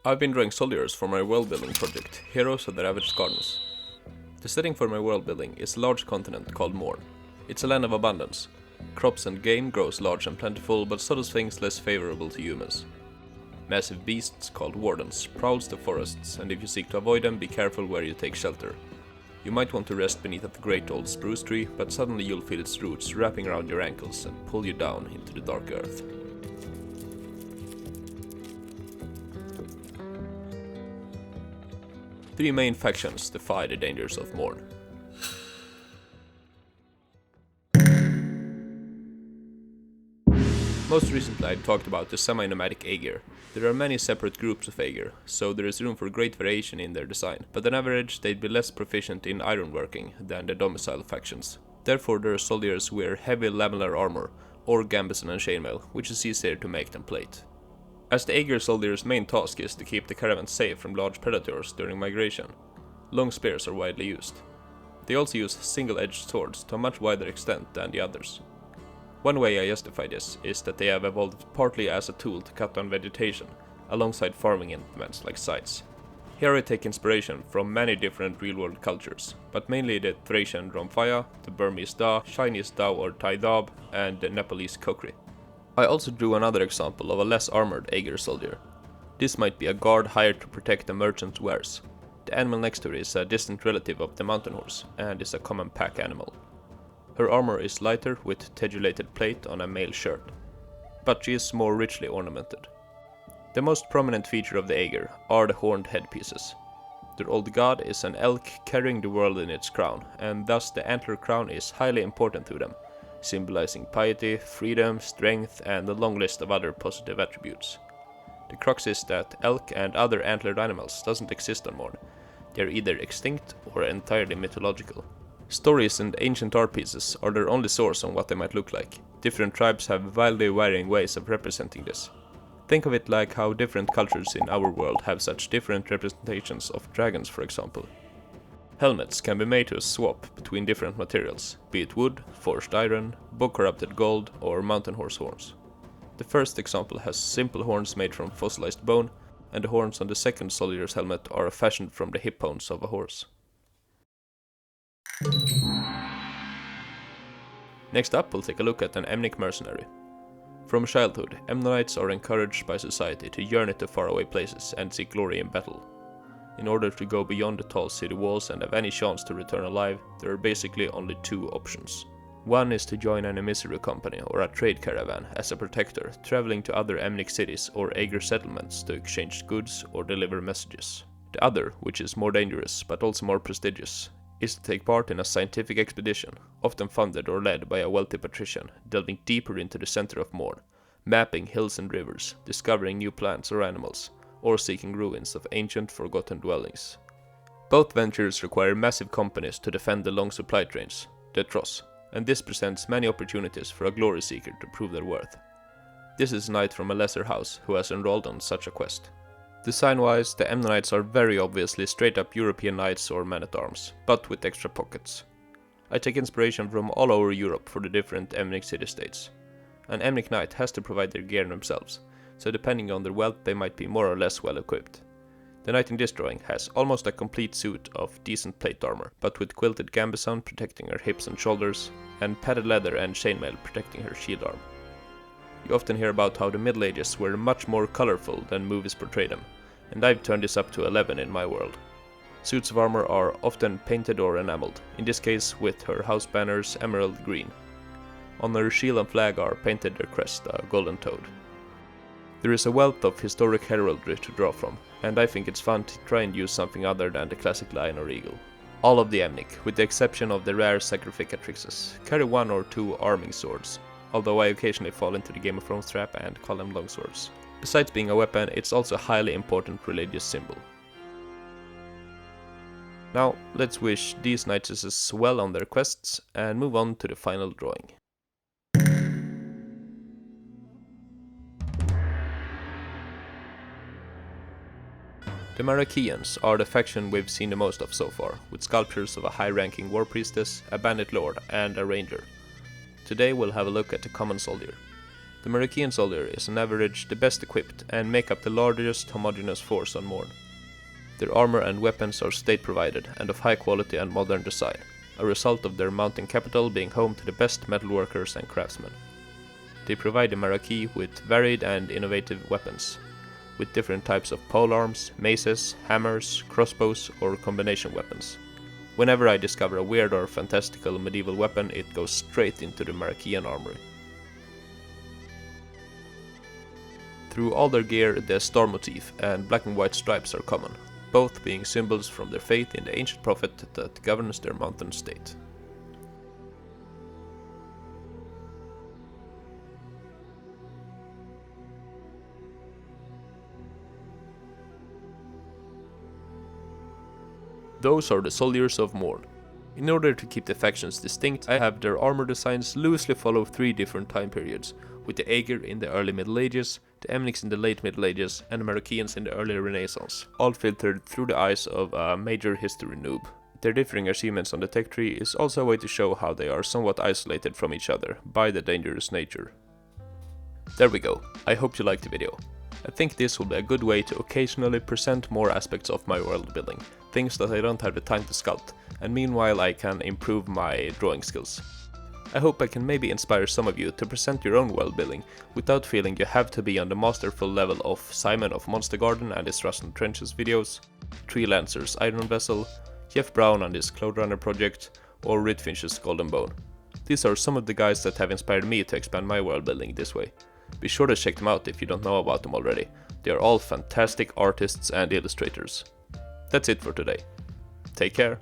I've been drawing soldiers for my world-building project, Heroes of the Ravaged Gardens. The setting for my world-building is a large continent called Morne. It's a land of abundance. Crops and game grows large and plentiful, but so does things less favorable to humans. Massive beasts called wardens prowls the forests, and if you seek to avoid them, be careful where you take shelter. You might want to rest beneath a great old spruce tree, but suddenly you'll feel its roots wrapping around your ankles and pull you down into the dark earth. Three main factions defy the dangers of Morne. Most recently I've talked about the semi-nomadic Agir. There are many separate groups of Agir, so there is room for great variation in their design, but on average they'd be less proficient in ironworking than the domicile factions. Therefore their soldiers wear heavy lamellar armor, or gambeson and chainmail, which is easier to make than plate. As the Agir soldiers' main task is to keep the caravan safe from large predators during migration, long spears are widely used. They also use single-edged swords to a much wider extent than the others. One way I justify this is that they have evolved partly as a tool to cut down vegetation, alongside farming implements like scythes. Here I take inspiration from many different real-world cultures, but mainly the Thracian Dromphaya, the Burmese Da, Chinese Dao or Tai Dab, and the Nepalese Kokri. I also drew another example of a less armored Agir soldier. This might be a guard hired to protect a merchant's wares. The animal next to it is a distant relative of the mountain horse, and is a common pack animal. Her armor is lighter with tegulated plate on a male shirt, but she is more richly ornamented. The most prominent feature of the Agir are the horned headpieces. Their old god is an elk carrying the world in its crown, and thus the antler crown is highly important to them, symbolizing piety, freedom, strength, and a long list of other positive attributes. The crux is that elk and other antlered animals doesn't exist on Morne. They are either extinct or entirely mythological. Stories and ancient art pieces are their only source on what they might look like. Different tribes have wildly varying ways of representing this. Think of it like how different cultures in our world have such different representations of dragons, for example. Helmets can be made to swap between different materials, be it wood, forged iron, bog-corrupted gold, or mountain horse horns. The first example has simple horns made from fossilized bone, and the horns on the second soldier's helmet are fashioned from the hip bones of a horse. Next up, we'll take a look at an Emnic Mercenary. From childhood, Emnites are encouraged by society to journey to faraway places and seek glory in battle. In order to go beyond the tall city walls and have any chance to return alive, there are basically only two options. One is to join an emissary company or a trade caravan as a protector, traveling to other Emnic cities or Agir settlements to exchange goods or deliver messages. The other, which is more dangerous but also more prestigious, is to take part in a scientific expedition, often funded or led by a wealthy patrician, delving deeper into the center of Morne, mapping hills and rivers, discovering new plants or animals, or seeking ruins of ancient forgotten dwellings. Both ventures require massive companies to defend the long supply trains, the Tross, and this presents many opportunities for a glory seeker to prove their worth. This is a knight from a lesser house who has enrolled on such a quest. Design-wise, the Emnites are very obviously straight-up European knights or men-at-arms, but with extra pockets. I take inspiration from all over Europe for the different Emnic city-states. An Emnic knight has to provide their gear themselves, so depending on their wealth they might be more or less well equipped. The knight in this drawing has almost a complete suit of decent plate armor, but with quilted gambeson protecting her hips and shoulders, and padded leather and chainmail protecting her shield arm. You often hear about how the Middle Ages were much more colorful than movies portray them, and I've turned this up to 11 in my world. Suits of armor are often painted or enameled, in this case with her house banners emerald green. On her shield and flag are painted their crest, a golden toad. There is a wealth of historic heraldry to draw from, and I think it's fun to try and use something other than the classic lion or eagle. All of the Emnic, with the exception of the rare sacrificatrixes, carry one or two arming swords, although I occasionally fall into the Game of Thrones trap and call them longswords. Besides being a weapon, it's also a highly important religious symbol. Now, let's wish these knights well on their quests and move on to the final drawing. The Maraki'ans are the faction we've seen the most of so far, with sculptures of a high-ranking war priestess, a bandit lord, and a ranger. Today we'll have a look at the common soldier. The The Maraki'an Soldier is on average the best equipped and make up the largest homogeneous force on Morne. Their armor and weapons are state provided and of high quality and modern design, a result of their mountain capital being home to the best metalworkers and craftsmen. They provide the Maraki with varied and innovative weapons, with different types of polearms, maces, hammers, crossbows or combination weapons. Whenever I discover a weird or fantastical medieval weapon, it goes straight into the Maraki'an armory. Through all their gear, the star motif and black and white stripes are common, both being symbols from their faith in the ancient prophet that governs their mountain state. Those are the soldiers of Morne. In order to keep the factions distinct, I have their armor designs loosely follow 3 different time periods, with the Agir in the early Middle Ages, the Emnics in the late Middle Ages, and the Maraki'ans in the early Renaissance, all filtered through the eyes of a major history noob. Their differing achievements on the tech tree is also a way to show how they are somewhat isolated from each other by the dangerous nature. There we go, I hope you liked the video. I think this will be a good way to occasionally present more aspects of my world building, things that I don't have the time to sculpt, and meanwhile I can improve my drawing skills. I hope I can maybe inspire some of you to present your own world building without feeling you have to be on the masterful level of Simon of Monstergarden and his Rust and Trenches videos, Treelancer's Iron Vessel, Jeff Brown and his Cloudrunner project, or Writfinch's Golden Bone. These are some of the guys that have inspired me to expand my world building this way. Be sure to check them out if you don't know about them already. They are all fantastic artists and illustrators. That's it for today. Take care.